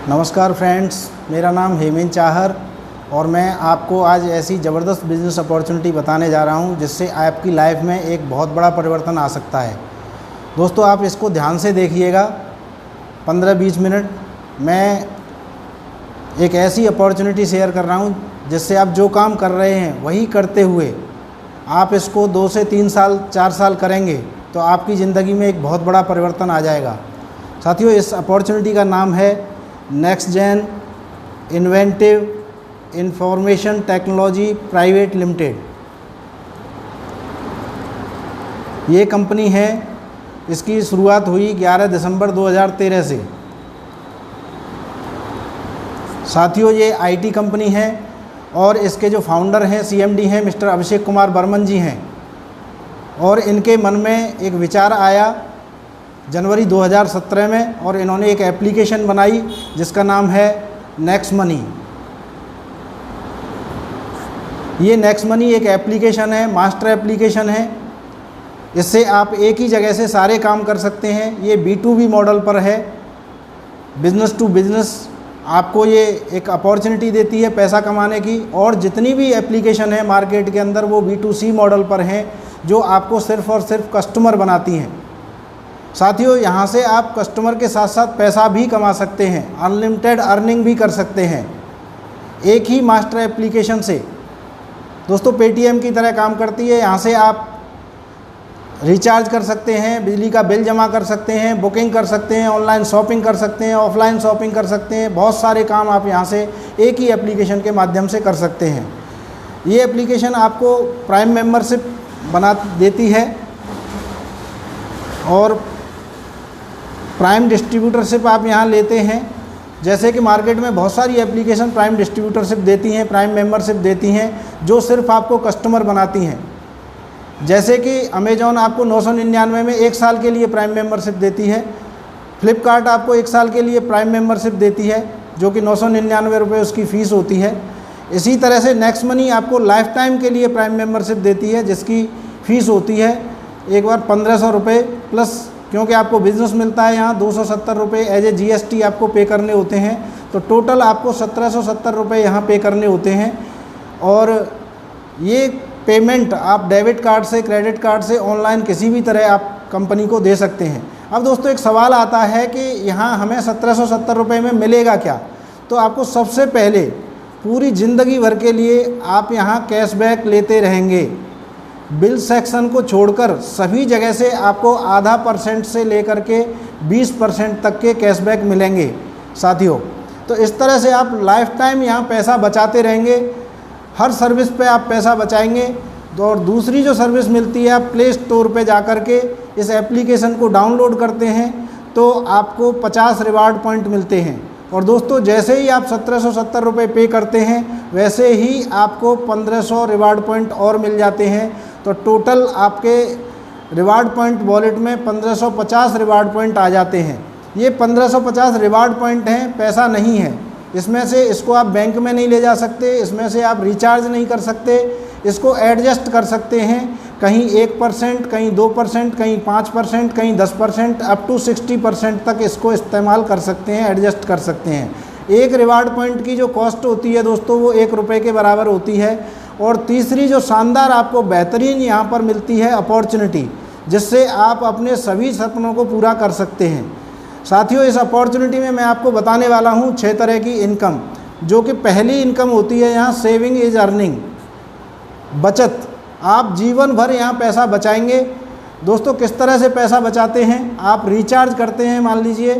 नमस्कार फ्रेंड्स, मेरा नाम हेमेंद्र चाहर और मैं आपको आज ऐसी ज़बरदस्त बिज़नेस अपॉर्चुनिटी बताने जा रहा हूं जिससे आपकी लाइफ में एक बहुत बड़ा परिवर्तन आ सकता है। दोस्तों, आप इसको ध्यान से देखिएगा। 15-20 मिनट मैं एक ऐसी अपॉर्चुनिटी शेयर कर रहा हूं जिससे आप जो काम कर रहे हैं वही करते हुए आप इसको 2 से 3 साल 4 साल करेंगे तो आपकी ज़िंदगी में एक बहुत बड़ा परिवर्तन आ जाएगा। साथियों, इस अपॉर्चुनिटी का नाम है next gen inventive information technology private limited. ये कंपनी है, इसकी शुरुआत हुई 11 दिसंबर 2013 से। साथियों, ये आईटी कंपनी है और इसके जो फाउंडर हैं, सीएमडी हैं, मिस्टर अभिषेक कुमार बर्मन जी हैं। और इनके मन में एक विचार आया जनवरी 2017 में और इन्होंने एक एप्लीकेशन बनाई जिसका नाम है नेक्स्ट मनी। ये नेक्स्ट मनी एक एप्लीकेशन है, मास्टर एप्लीकेशन है। इससे आप एक ही जगह से सारे काम कर सकते हैं। ये B2B मॉडल पर है, बिज़नेस टू बिज़नेस। आपको ये एक अपॉर्चुनिटी देती है पैसा कमाने की। और जितनी भी एप्लीकेशन है मार्केट के अंदर वो B2C मॉडल पर हैं, जो आपको सिर्फ़ और सिर्फ कस्टमर बनाती हैं। साथियों, यहाँ से आप कस्टमर के साथ साथ पैसा भी कमा सकते हैं, अनलिमिटेड अर्निंग भी कर सकते हैं एक ही मास्टर एप्लीकेशन से। दोस्तों, पेटीएम की तरह काम करती है। यहाँ से आप रिचार्ज कर सकते हैं, बिजली का बिल जमा कर सकते हैं, बुकिंग कर सकते हैं, ऑनलाइन शॉपिंग कर सकते हैं, ऑफलाइन शॉपिंग कर सकते हैं। बहुत सारे काम आप यहाँ से एक ही एप्लीकेशन के माध्यम से कर सकते हैं। ये एप्लीकेशन आपको प्राइम मेंबरशिप बना देती है और प्राइम डिस्ट्रीब्यूटरशिप आप यहाँ लेते हैं। जैसे कि मार्केट में बहुत सारी एप्लीकेशन प्राइम डिस्ट्रीब्यूटरशिप देती हैं, प्राइम मेंबरशिप देती हैं, जो सिर्फ आपको कस्टमर बनाती हैं। जैसे कि अमेजॉन आपको 999 में 1 साल के लिए प्राइम मेंबरशिप देती है। फ्लिपकार्ट आपको 1 साल के लिए प्राइम मेंबरशिप देती है, जो कि 999 रुपये उसकी फ़ीस होती है। इसी तरह से नेक्स्ट मनी आपको लाइफ टाइम के लिए प्राइम मेंबरशिप देती है, जिसकी फ़ीस होती है एक बार 1500 रुपये प्लस, क्योंकि आपको बिज़नेस मिलता है यहाँ 270 रुपये एज ए GST आपको पे करने होते हैं। तो टोटल आपको 1770 रुपये यहाँ पे करने होते हैं। और ये पेमेंट आप डेबिट कार्ड से, क्रेडिट कार्ड से, ऑनलाइन किसी भी तरह आप कंपनी को दे सकते हैं। अब दोस्तों, एक सवाल आता है कि यहाँ हमें 1770 रुपये में मिलेगा क्या? तो आपको सबसे पहले पूरी ज़िंदगी भर के लिए आप यहाँ कैशबैक लेते रहेंगे। बिल सेक्शन को छोड़कर सभी जगह से आपको आधा % से लेकर के 20% तक के कैशबैक मिलेंगे साथियों। तो इस तरह से आप लाइफ टाइम यहाँ पैसा बचाते रहेंगे। हर सर्विस पे आप पैसा बचाएंगे। और दूसरी जो सर्विस मिलती है, आप प्ले स्टोर पे जा कर के इस एप्लीकेशन को डाउनलोड करते हैं तो आपको 50 रिवार्ड पॉइंट मिलते हैं। और दोस्तों, जैसे ही आप 1770 रुपये पे करते हैं वैसे ही आपको 1500 रिवार्ड पॉइंट और मिल जाते हैं। तो टोटल आपके रिवार्ड पॉइंट वॉलेट में 1550 रिवार्ड पॉइंट आ जाते हैं। ये 1550 रिवार्ड पॉइंट हैं, पैसा नहीं है। इसमें से इसको आप बैंक में नहीं ले जा सकते, इसमें से आप रिचार्ज नहीं कर सकते, इसको एडजस्ट कर सकते हैं। कहीं 1%, कहीं 2%, कहीं 5%, कहीं 10%, अप टू 60% तक इसको इस्तेमाल कर सकते हैं, एडजस्ट कर सकते हैं। एक रिवार्ड पॉइंट की जो कॉस्ट होती है दोस्तों, वो 1 रुपये के बराबर होती है। और तीसरी जो शानदार आपको बेहतरीन यहाँ पर मिलती है अपॉर्चुनिटी, जिससे आप अपने सभी सपनों को पूरा कर सकते हैं। साथियों, इस अपॉर्चुनिटी में मैं आपको बताने वाला हूँ 6 तरह की इनकम। जो कि पहली इनकम होती है यहाँ सेविंग इज अर्निंग, बचत। आप जीवन भर यहाँ पैसा बचाएंगे। दोस्तों, किस तरह से पैसा बचाते हैं? आप रिचार्ज करते हैं, मान लीजिए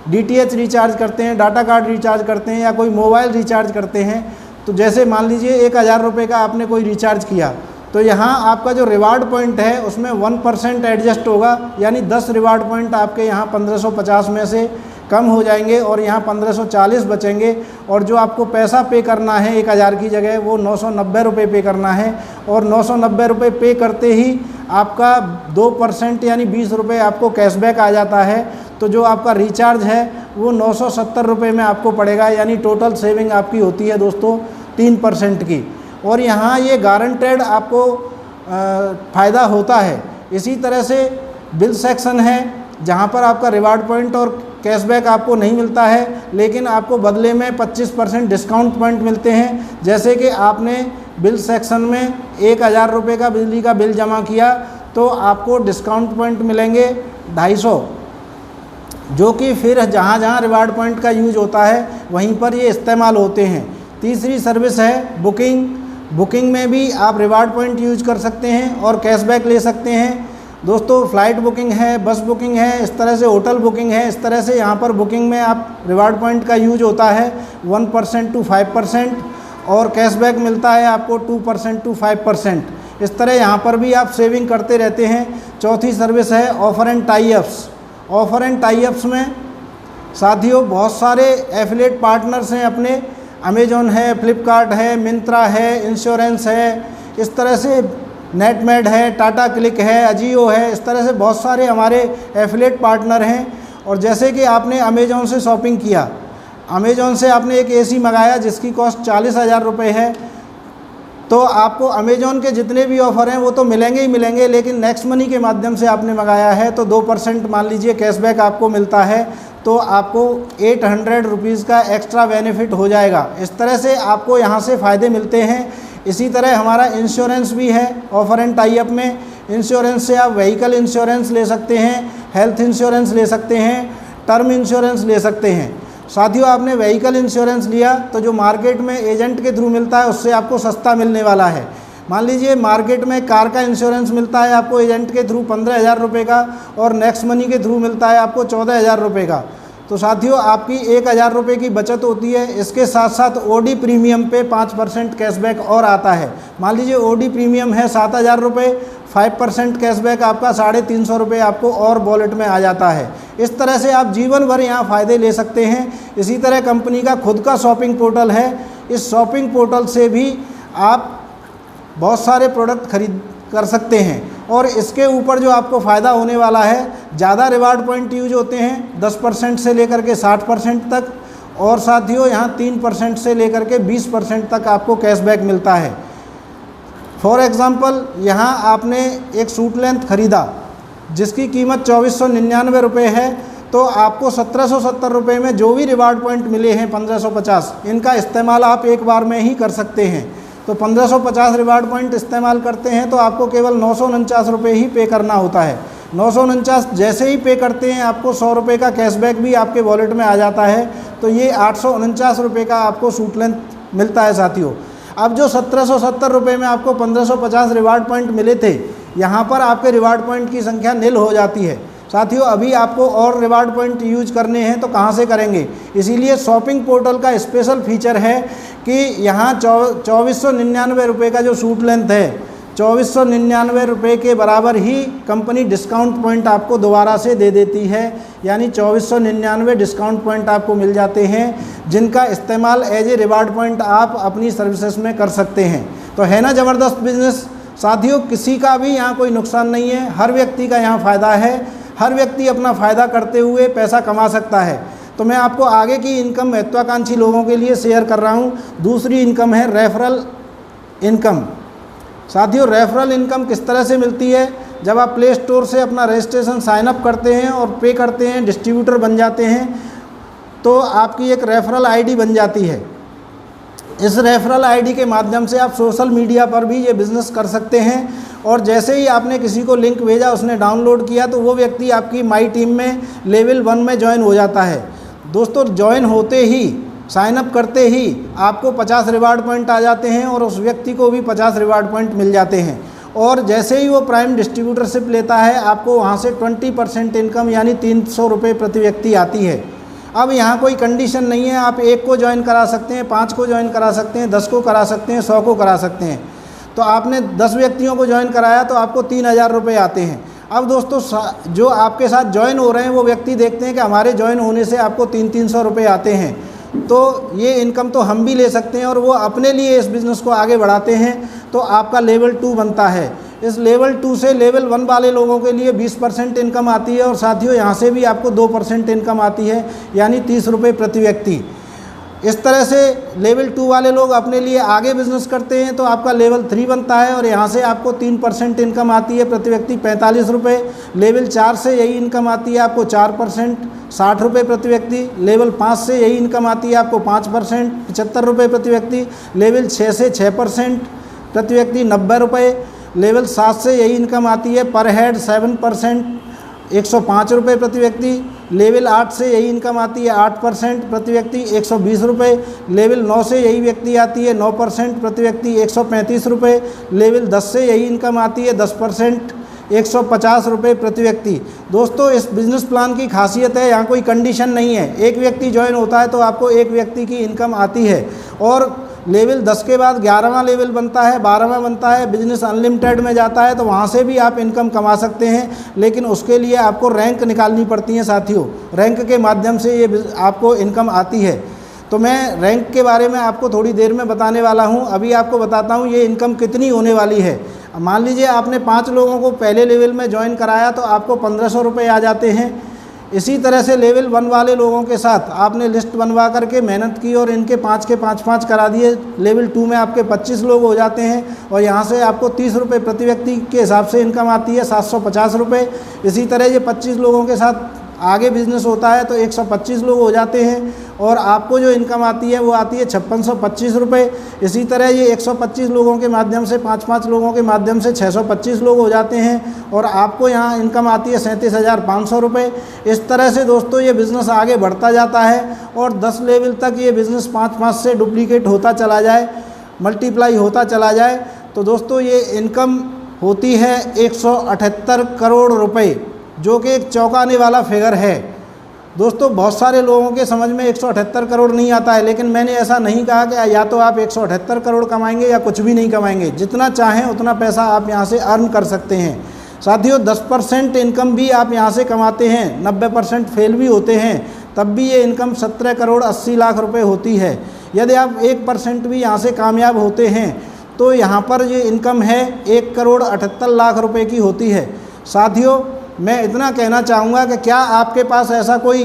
DTH रिचार्ज करते हैं, डाटा कार्ड रिचार्ज करते हैं, या कोई मोबाइल रिचार्ज करते हैं। तो जैसे मान लीजिए 1000 रुपये का आपने कोई रिचार्ज किया, तो यहाँ आपका जो रिवार्ड पॉइंट है उसमें 1% एडजस्ट होगा, यानी 10 रिवार्ड पॉइंट आपके यहाँ 1550 में से कम हो जाएंगे और यहाँ 1540 बचेंगे। और जो आपको पैसा पे करना है 1000 की जगह, वो 990 रुपये पे करना है। और 990 रुपये पे करते ही आपका 2% यानी 20 रुपये आपको कैशबैक आ जाता है। तो जो आपका रिचार्ज है वो 970 रुपये में आपको पड़ेगा, यानी टोटल सेविंग आपकी होती है दोस्तों 3% की। और यहाँ ये गारंटेड आपको फ़ायदा होता है। इसी तरह से बिल सेक्शन है, जहाँ पर आपका रिवार्ड पॉइंट और कैशबैक आपको नहीं मिलता है, लेकिन आपको बदले में 25% डिस्काउंट पॉइंट मिलते हैं। जैसे कि आपने बिल सेक्शन में 1000 रुपये का बिजली का बिल जमा किया तो आपको डिस्काउंट पॉइंट मिलेंगे 250, जो कि फिर जहाँ जहाँ रिवार्ड पॉइंट का यूज होता है वहीं पर ये इस्तेमाल होते हैं। तीसरी सर्विस है बुकिंग। बुकिंग में भी आप रिवार्ड पॉइंट यूज कर सकते हैं और कैशबैक ले सकते हैं। दोस्तों, फ़्लाइट बुकिंग है, बस बुकिंग है, इस तरह से होटल बुकिंग है, इस तरह से यहाँ पर बुकिंग में आप रिवार्ड पॉइंट का यूज होता है 1% to 5% और कैशबैक मिलता है आपको 2% to 5%। इस तरह यहाँ पर भी आप सेविंग करते रहते हैं। चौथी सर्विस है offer and tie ups. Offer and tie ups में साथियों बहुत सारे एफिलिएट पार्टनर्स हैं अपने, अमेजॉन है, फ्लिपकार्ट है, मिंत्रा है, इंश्योरेंस है, इस तरह से नेटमेड है, टाटा क्लिक है, अजियो है, इस तरह से बहुत सारे हमारे एफिलिएट पार्टनर हैं। और जैसे कि आपने अमेजॉन से शॉपिंग किया, अमेजॉन से आपने एक एसी मंगाया जिसकी कॉस्ट 40,000 रुपये है, तो आपको अमेजॉन के जितने भी ऑफ़र हैं वो तो मिलेंगे ही मिलेंगे, लेकिन नेक्स्ट मनी के माध्यम से आपने मंगाया है तो 2% मान लीजिए कैशबैक आपको मिलता है, तो आपको 800 रुपीज़ का एक्स्ट्रा बेनिफिट हो जाएगा। इस तरह से आपको यहाँ से फ़ायदे मिलते हैं। इसी तरह हमारा इंश्योरेंस भी है ऑफ़र एंड टाई अप में। इंश्योरेंस से आप व्हीकल इंश्योरेंस ले सकते हैं, हेल्थ इंश्योरेंस ले सकते हैं, टर्म इंश्योरेंस ले सकते हैं। साथियों, आपने व्हीकल इंश्योरेंस लिया तो जो मार्केट में एजेंट के थ्रू मिलता है उससे आपको सस्ता मिलने वाला है। मान लीजिए मार्केट में कार का इंश्योरेंस मिलता है आपको एजेंट के थ्रू 15,000 रुपये का और नेक्स्ट मनी के थ्रू मिलता है आपको 14,000 रुपये का। तो साथियों, आपकी 1,000 रुपये की बचत होती है। इसके साथ साथ ओडी प्रीमियम पे 5% कैशबैक और आता है। मान लीजिए ओडी प्रीमियम है 7,000 रुपये, 5% कैशबैक आपका 350 रुपये आपको और वॉलेट में आ जाता है। इस तरह से आप जीवन भर यहाँ फ़ायदे ले सकते हैं। इसी तरह कंपनी का खुद का शॉपिंग पोर्टल है। इस शॉपिंग पोर्टल से भी आप बहुत सारे प्रोडक्ट खरीद कर सकते हैं और इसके ऊपर जो आपको फ़ायदा होने वाला है, ज़्यादा रिवार्ड पॉइंट यूज होते हैं 10% से लेकर के 60% तक, और साथियों यहाँ 3% से लेकर के 20% तक आपको कैशबैक मिलता है। फॉर एग्ज़ाम्पल, यहाँ आपने एक सूट लेंथ ख़रीदा जिसकी कीमत 2499 रुपये है, तो आपको 1770 रुपये में जो भी रिवार्ड पॉइंट मिले हैं 1550, इनका इस्तेमाल आप एक बार में ही कर सकते हैं। तो 1550 रिवार्ड पॉइंट इस्तेमाल करते हैं तो आपको केवल 949 रुपये ही पे करना होता है। 949 जैसे ही पे करते हैं आपको 100 रुपये का कैशबैक भी आपके वॉलेट में आ जाता है। तो ये 849 रुपये का आपको सूट लेंथ मिलता है साथियों। अब जो 1770 रुपये में आपको 1550 रिवार्ड पॉइंट मिले थे, यहाँ पर आपके रिवार्ड पॉइंट की संख्या नील हो जाती है। साथियों, अभी आपको और रिवार्ड पॉइंट यूज करने हैं तो कहाँ से करेंगे? इसीलिए शॉपिंग पोर्टल का स्पेशल फीचर है कि यहाँ 2499 रुपये का जो सूट लेंथ है, 2499 रुपये के बराबर ही कंपनी डिस्काउंट पॉइंट आपको दोबारा से दे देती है। यानी 2499 डिस्काउंट पॉइंट आपको मिल जाते हैं, जिनका इस्तेमाल एज ए रिवार्ड पॉइंट आप अपनी सर्विसेज में कर सकते हैं। तो है ना ज़बरदस्त बिजनेस साथियों। किसी का भी यहाँ कोई नुकसान नहीं है, हर व्यक्ति का यहाँ फ़ायदा है। हर व्यक्ति अपना फ़ायदा करते हुए पैसा कमा सकता है। तो मैं आपको आगे की इनकम महत्वाकांक्षी लोगों के लिए शेयर कर रहा हूँ। दूसरी इनकम है रेफरल इनकम। साथियों, रेफरल इनकम किस तरह से मिलती है? जब आप प्ले स्टोर से अपना रजिस्ट्रेशन साइन अप करते हैं और पे करते हैं, डिस्ट्रीब्यूटर बन जाते हैं, तो आपकी एक रेफरल आईडी बन जाती है। इस रेफरल आईडी के माध्यम से आप सोशल मीडिया पर भी ये बिज़नेस कर सकते हैं। और जैसे ही आपने किसी को लिंक भेजा, उसने डाउनलोड किया, तो वो व्यक्ति आपकी माई टीम में लेवल 1 में ज्वाइन हो जाता है। दोस्तों, ज्वाइन होते ही, साइन अप करते ही आपको 50 रिवार्ड पॉइंट आ जाते हैं और उस व्यक्ति को भी 50 रिवार्ड पॉइंट मिल जाते हैं। और जैसे ही वो प्राइम डिस्ट्रीब्यूटरशिप लेता है, आपको वहाँ से 20% इनकम यानी 300 रुपये प्रति व्यक्ति आती है। अब यहाँ कोई कंडीशन नहीं है, आप 1 को ज्वाइन करा सकते हैं, 5 को ज्वाइन करा सकते हैं, 10 को करा सकते हैं, 100 को करा सकते हैं। तो आपने 10 व्यक्तियों को ज्वाइन कराया तो आपको 3000 रुपये आते हैं। अब दोस्तों, जो आपके साथ ज्वाइन हो रहे हैं वो व्यक्ति देखते हैं कि हमारे ज्वाइन होने से आपको 300 रुपये आते हैं, तो ये इनकम तो हम भी ले सकते हैं, और वो अपने लिए इस बिज़नेस को आगे बढ़ाते हैं। तो आपका लेवल 2 बनता है। इस लेवल 2 से लेवल 1 वाले लोगों के लिए 20% इनकम आती है। और साथियों, यहाँ से भी आपको 2% इनकम आती है, यानी 30 रुपये प्रति व्यक्ति। इस तरह से लेवल 2 वाले लोग अपने लिए आगे बिजनेस करते हैं तो आपका लेवल 3 बनता है और यहाँ से आपको 3% इनकम आती है प्रति व्यक्ति 45 रुपये। लेवल 4 से यही इनकम आती है आपको 4% 60 रुपये प्रति व्यक्ति। लेवल 5 से यही इनकम आती है आपको 5% 75 रुपये प्रति व्यक्ति। लेवल 6 से 6% प्रति व्यक्ति 90 रुपये। लेवल 7 से यही इनकम आती है पर हेड 7% 105 रुपये प्रति व्यक्ति। लेवल 8 से यही इनकम आती है 8% प्रति व्यक्ति 120 रुपये। लेवल 9 से यही व्यक्ति आती है 9% प्रति व्यक्ति 135 रुपये। लेवल 10 से यही इनकम आती है 10% 150 रुपये प्रति व्यक्ति। दोस्तों इस बिज़नेस प्लान की खासियत है, यहाँ कोई कंडीशन नहीं है। एक व्यक्ति ज्वाइन होता है तो आपको एक व्यक्ति की इनकम आती है और लेवल 10 के बाद 11वां लेवल बनता है, 12वां बनता है, बिजनेस अनलिमिटेड में जाता है तो वहाँ से भी आप इनकम कमा सकते हैं, लेकिन उसके लिए आपको रैंक निकालनी पड़ती है साथियों। रैंक के माध्यम से ये आपको इनकम आती है। तो मैं रैंक के बारे में आपको थोड़ी देर में बताने वाला हूँ। अभी आपको बताता हूँ ये इनकम कितनी होने वाली है। मान लीजिए आपने 5 लोगों को पहले लेवल में ज्वाइन कराया तो आपको 1500 रुपये आ जाते हैं। इसी तरह से लेवल 1 वाले लोगों के साथ आपने लिस्ट बनवा करके मेहनत की और इनके 5 के 5 करा दिए। लेवल 2 में आपके 25 लोग हो जाते हैं और यहाँ से आपको 30 रुपये प्रति व्यक्ति के हिसाब से इनकम आती है 750 रुपये। इसी तरह ये 25 लोगों के साथ आगे बिजनेस होता है तो 125 लोग हो जाते हैं और आपको जो इनकम आती है वो आती है 5625 रुपये। इसी तरह ये 125 लोगों के माध्यम से 5 लोगों के माध्यम से 625 लोग हो जाते हैं और आपको यहाँ इनकम आती है 37,500 रुपये। इस तरह से दोस्तों ये बिज़नेस आगे बढ़ता जाता है और 10 लेवल तक ये बिज़नेस 5 से डुप्लीकेट होता चला जाए, मल्टीप्लाई होता चला जाए तो दोस्तों ये इनकम होती है 178 करोड़ रुपये, जो कि एक चौंकाने वाला फिगर है। दोस्तों बहुत सारे लोगों के समझ में 178 करोड़ नहीं आता है, लेकिन मैंने ऐसा नहीं कहा कि या तो आप 178 करोड़ कमाएंगे या कुछ भी नहीं कमाएंगे। जितना चाहें उतना पैसा आप यहाँ से अर्न कर सकते हैं। साथियों 10% इनकम भी आप यहाँ से कमाते हैं, 90% फेल भी होते हैं, तब भी ये इनकम 17 करोड़ 80 लाख रुपये होती है। यदि आप 1% भी यहाँ से कामयाब होते हैं तो यहाँ पर ये इनकम है 1 करोड़ 78 लाख रुपये की होती है। साथियों मैं इतना कहना चाहूँगा कि क्या आपके पास ऐसा कोई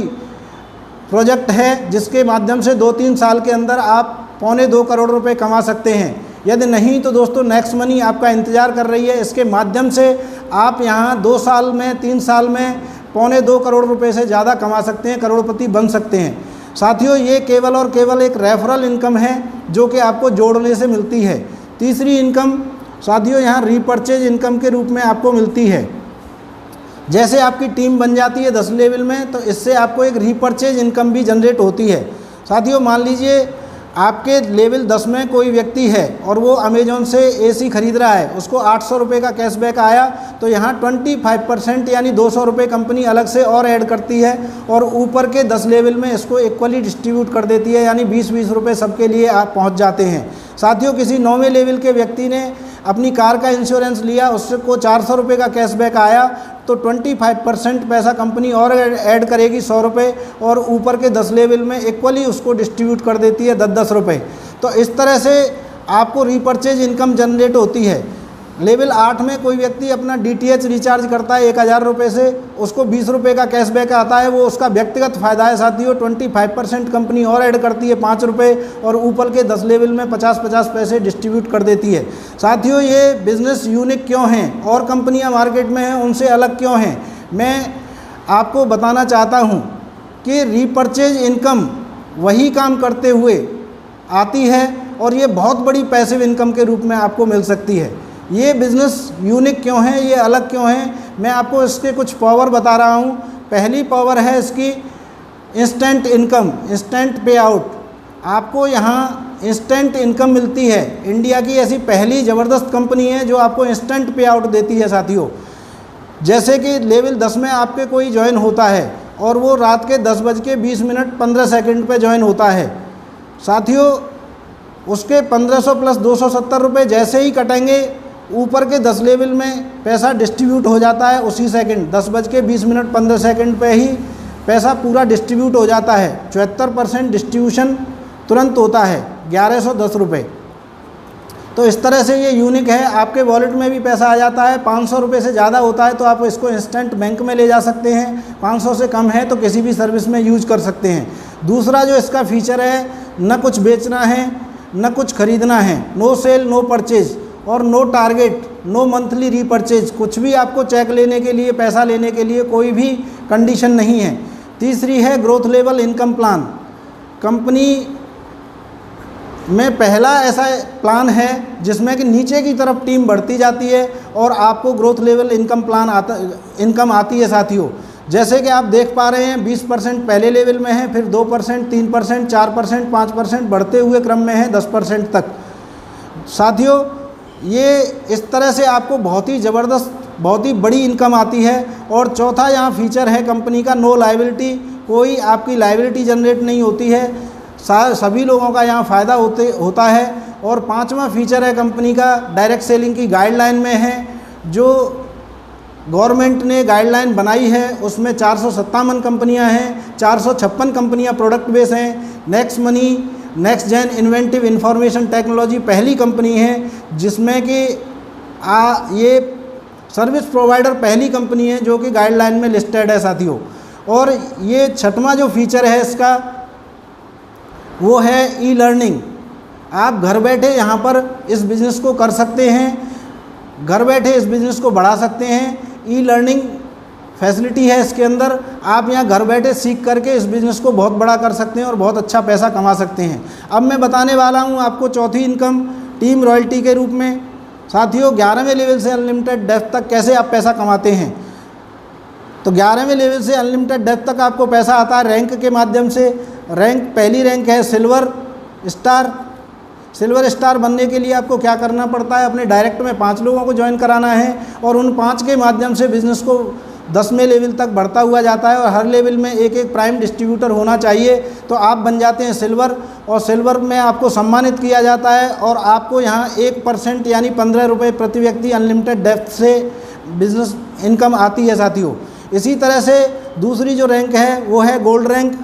प्रोजेक्ट है जिसके माध्यम से 2-3 साल के अंदर आप 1.25 करोड़ रुपए कमा सकते हैं? यदि नहीं तो दोस्तों नेक्स्ट मनी आपका इंतज़ार कर रही है। इसके माध्यम से आप यहाँ 2 साल में 3 साल में 1.25 करोड़ रुपए से ज़्यादा कमा सकते हैं, करोड़पति बन सकते हैं। साथियों ये केवल और केवल एक रेफरल इनकम है जो कि आपको जोड़ने से मिलती है। तीसरी इनकम साथियों यहाँ रीपर्चेज इनकम के रूप में आपको मिलती है। जैसे आपकी टीम बन जाती है 10 लेवल में तो इससे आपको एक रीपर्चेज इनकम भी जनरेट होती है। साथियों मान लीजिए आपके लेवल 10 में कोई व्यक्ति है और वो अमेज़ॉन से एसी खरीद रहा है, उसको 800 रुपये का कैशबैक आया तो यहाँ 25% यानी 200 रुपये कंपनी अलग से और ऐड करती है और ऊपर के 10 लेवल में इसको इक्वली डिस्ट्रीब्यूट कर देती है, यानी 20-20 रुपये सबके लिए आप पहुँच जाते हैं। साथियों किसी 9वें लेवल के व्यक्ति ने अपनी कार का इंश्योरेंस लिया, उसको 400 रुपये का कैशबैक आया तो 25% पैसा कंपनी और ऐड करेगी 100 रुपये और ऊपर के 10 लेवल में इक्वली उसको डिस्ट्रीब्यूट कर देती है 10-10 रुपये। तो इस तरह से आपको रीपर्चेज इनकम जनरेट होती है। लेवल 8 में कोई व्यक्ति अपना DTH रिचार्ज करता है 1000 रुपये से, उसको 20 रुपये का कैशबैक आता है, वो उसका व्यक्तिगत फ़ायदा है। साथियों 25% कंपनी और ऐड करती है 5 रुपये और ऊपर के 10 लेवल में 50-50 पैसे डिस्ट्रीब्यूट कर देती है। साथियों ये बिज़नेस यूनिक क्यों हैं और कंपनियां मार्केट में हैं उनसे अलग क्यों हैं, मैं आपको बताना चाहता हूं कि रीपर्चेज इनकम वही काम करते हुए आती है और ये बहुत बड़ी पैसिव इनकम के रूप में आपको मिल सकती है। ये बिज़नेस यूनिक क्यों है, ये अलग क्यों है, मैं आपको इसके कुछ पावर बता रहा हूँ। पहली पावर है इसकी इंस्टेंट इनकम, इंस्टेंट पे आउट। आपको यहाँ इंस्टेंट इनकम मिलती है। इंडिया की ऐसी पहली ज़बरदस्त कंपनी है जो आपको इंस्टेंट पे आउट देती है। साथियों जैसे कि लेवल 10 में आपके कोई ज्वाइन होता है और वो रात के 10:20 पे ज्वाइन होता है। साथियों उसके 1500 प्लस 270 रुपये जैसे ही कटेंगे ऊपर के 10 लेवल में पैसा डिस्ट्रीब्यूट हो जाता है उसी सेकंड, 10:20 पे ही पैसा पूरा डिस्ट्रीब्यूट हो जाता है। 74% डिस्ट्रीब्यूशन तुरंत होता है, 1110 रुपये। तो इस तरह से ये यूनिक है। आपके वॉलेट में भी पैसा आ जाता है। 500 रुपये से ज़्यादा होता है तो आप इसको इंस्टेंट बैंक में ले जा सकते हैं, 500 से कम है तो किसी भी सर्विस में यूज कर सकते हैं। दूसरा जो इसका फीचर है न कुछ बेचना है न कुछ खरीदना है, नो सेल नो परचेज और no target, no monthly repurchase, कुछ भी आपको चेक लेने के लिए, पैसा लेने के लिए कोई भी कंडीशन नहीं है। तीसरी है growth level income plan. Company में पहला ऐसा प्लान है जिसमें कि नीचे की तरफ टीम बढ़ती जाती है और आपको ग्रोथ लेवल इनकम आती है साथियों। जैसे कि आप देख पा रहे हैं 20% पहले लेवल में है, फिर 2%, 3%, 4%, 5% बढ़ते हुए क्रम में है 10% तक। साथियों ये इस तरह से आपको बहुत ही ज़बरदस्त, बहुत ही बड़ी इनकम आती है। और चौथा यहाँ फीचर है कंपनी का नो लायबिलिटी, कोई आपकी लायबिलिटी जनरेट नहीं होती है, सभी लोगों का यहाँ फ़ायदा होता है। और पांचवा फीचर है कंपनी का डायरेक्ट सेलिंग की गाइडलाइन में है, जो गवर्नमेंट ने गाइडलाइन बनाई है उसमें 457 कंपनियां हैं, 456 कंपनियां प्रोडक्ट बेस हैं। Next money next gen inventive information technology पहली कंपनी है जिसमें कि ये सर्विस प्रोवाइडर पहली कंपनी है जो कि गाइडलाइन में लिस्टेड है साथियों। और ये छठवां जो फीचर है इसका वो है ई लर्निंग। आप घर बैठे यहाँ पर इस बिज़नेस को कर सकते हैं, घर बैठे इस बिज़नेस को बढ़ा सकते हैं। ई लर्निंग फैसिलिटी है इसके अंदर, आप यहाँ घर बैठे सीख करके इस बिज़नेस को बहुत बड़ा कर सकते हैं और बहुत अच्छा पैसा कमा सकते हैं। अब मैं बताने वाला हूँ आपको चौथी इनकम टीम रॉयल्टी के रूप में। साथियों 11वें लेवल से अनलिमिटेड डेप्थ तक कैसे आप पैसा कमाते हैं, तो 11वें लेवल से अनलिमिटेड डेप्थ तक आपको पैसा आता है रैंक के माध्यम से। रैंक पहली रैंक है सिल्वर स्टार। सिल्वर स्टार बनने के लिए आपको क्या करना पड़ता है, अपने डायरेक्ट में 5 लोगों को ज्वाइन कराना है और उन 5 के माध्यम से बिज़नेस को 10वें लेवल तक बढ़ता हुआ जाता है और हर लेवल में एक एक प्राइम डिस्ट्रीब्यूटर होना चाहिए। तो आप बन जाते हैं सिल्वर और सिल्वर में आपको सम्मानित किया जाता है और आपको यहाँ 1% यानी 15 रुपये प्रति व्यक्ति अनलिमिटेड डेप्थ से बिज़नेस इनकम आती है साथियों। इसी तरह से दूसरी जो रैंक है वो है gold rank,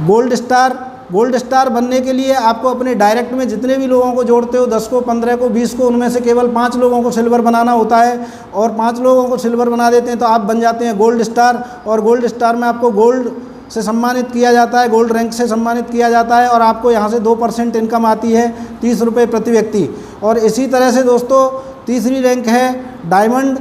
gold star. Gold star बनने के लिए आपको अपने डायरेक्ट में जितने भी लोगों को जोड़ते हो 10 को, 15 को, 20 को, उनमें से केवल 5 लोगों को सिल्वर बनाना होता है और 5 लोगों को सिल्वर बना देते हैं तो आप बन जाते हैं गोल्ड स्टार। और गोल्ड स्टार में आपको गोल्ड से सम्मानित किया जाता है, गोल्ड रैंक से सम्मानित किया जाता है और आपको यहाँ से 2% इनकम आती है 30 रुपये प्रति व्यक्ति। और इसी तरह से दोस्तों तीसरी रैंक है डायमंड।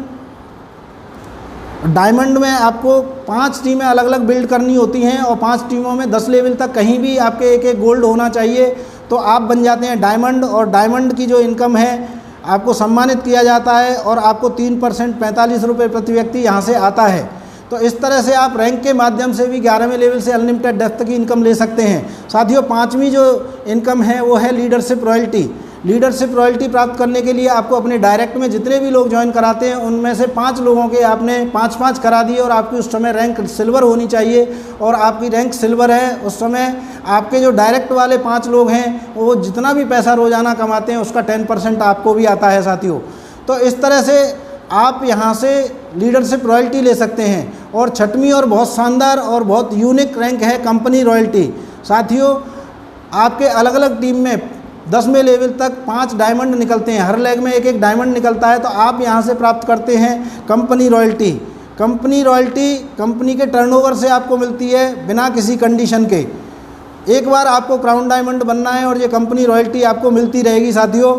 डायमंड में आपको 5 टीमें अलग अलग बिल्ड करनी होती हैं और 5 टीमों में 10 लेवल तक कहीं भी आपके एक एक गोल्ड होना चाहिए तो आप बन जाते हैं डायमंड। और डायमंड की जो इनकम है आपको सम्मानित किया जाता है और आपको 3% 45 रुपये प्रति व्यक्ति यहाँ से आता है। तो इस तरह से आप रैंक के माध्यम से भी 11वें लेवल से अनलिमिटेड डेप्थ की इनकम ले सकते हैं। साथियों 5वीं जो इनकम है वो है लीडरशिप रॉयल्टी। लीडरशिप रॉयल्टी प्राप्त करने के लिए आपको अपने डायरेक्ट में जितने भी लोग ज्वाइन कराते हैं उनमें से 5 लोगों के आपने 5-5 करा दिए और आपकी उस समय रैंक सिल्वर होनी चाहिए और आपकी रैंक सिल्वर है उस समय आपके जो डायरेक्ट वाले 5 लोग हैं वो जितना भी पैसा रोज़ाना कमाते हैं उसका 10% आपको भी आता है साथियों। तो इस तरह से आप यहाँ से लीडरशिप रॉयल्टी ले सकते हैं। और छठवीं और बहुत शानदार और बहुत यूनिक रैंक है कंपनी रॉयल्टी। साथियों आपके अलग अलग टीम में 10वें लेवल तक 5 डायमंड निकलते हैं, हर लेग में एक एक डायमंड निकलता है तो आप यहाँ से प्राप्त करते हैं company royalty. Company royalty company के टर्नओवर से आपको मिलती है बिना किसी कंडीशन के। एक बार आपको क्राउन डायमंड बनना है और ये कंपनी रॉयल्टी आपको मिलती रहेगी साथियों।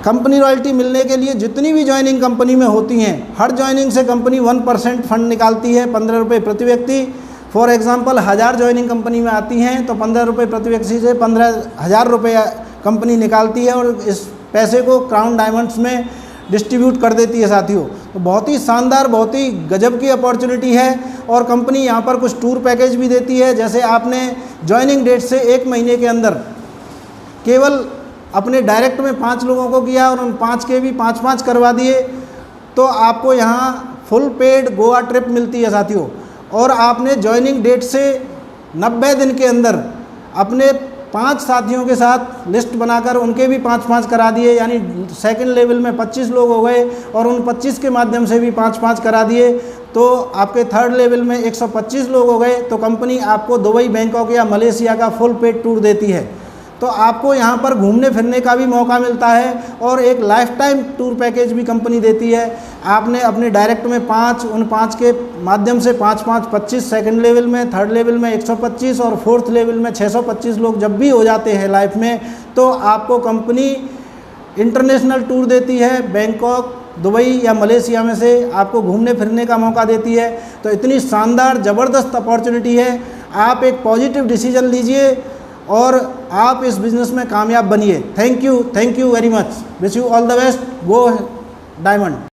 कंपनी रॉयल्टी मिलने के लिए जितनी भी ज्वाइनिंग कंपनी में होती हैं हर ज्वाइनिंग से कंपनी 1% फंड निकालती है 15 रुपये प्रति व्यक्ति। फॉर एग्जांपल 1000 ज्वाइनिंग कंपनी में आती हैं तो 15 रुपये प्रति व्यक्ति से 15,000 रुपये कंपनी निकालती है और इस पैसे को क्राउन डायमंड्स में डिस्ट्रीब्यूट कर देती है साथियों। तो बहुत ही शानदार, बहुत ही गजब की अपॉर्चुनिटी है। और कंपनी यहाँ पर कुछ टूर पैकेज भी देती है, जैसे आपने ज्वाइनिंग डेट से 1 महीने के अंदर केवल अपने डायरेक्ट में 5 लोगों को किया और उन 5 के भी 5-5 करवा दिए तो आपको यहाँ फुल पेड गोवा ट्रिप मिलती है साथियों। और आपने ज्वाइनिंग डेट से 90 दिन के अंदर अपने 5 साथियों के साथ लिस्ट बनाकर उनके भी 5-5 करा दिए, यानी सेकंड लेवल में 25 लोग हो गए और उन 25 के माध्यम से भी 5-5 करा दिए तो आपके थर्ड लेवल में 125 लोग हो गए। तो कंपनी आपको दुबई, बैंकॉक या मलेशिया का फुल पेड टूर देती है। तो आपको यहाँ पर घूमने फिरने का भी मौका मिलता है और एक लाइफ टाइम टूर पैकेज भी कंपनी देती है। आपने अपने डायरेक्ट में 5, उन 5 के माध्यम से 5-5 25, सेकंड लेवल में, थर्ड लेवल में 125 और फोर्थ लेवल में 625 लोग जब भी हो जाते हैं लाइफ में, तो आपको कंपनी इंटरनेशनल टूर देती है। बैंकॉक, दुबई या मलेशिया में से आपको घूमने फिरने का मौका देती है। तो इतनी शानदार ज़बरदस्त अपॉर्चुनिटी है। आप एक पॉजिटिव डिसीजन लीजिए और आप इस बिज़नेस में कामयाब बनिए। Thank you very much. Wish you all the best. Go diamond.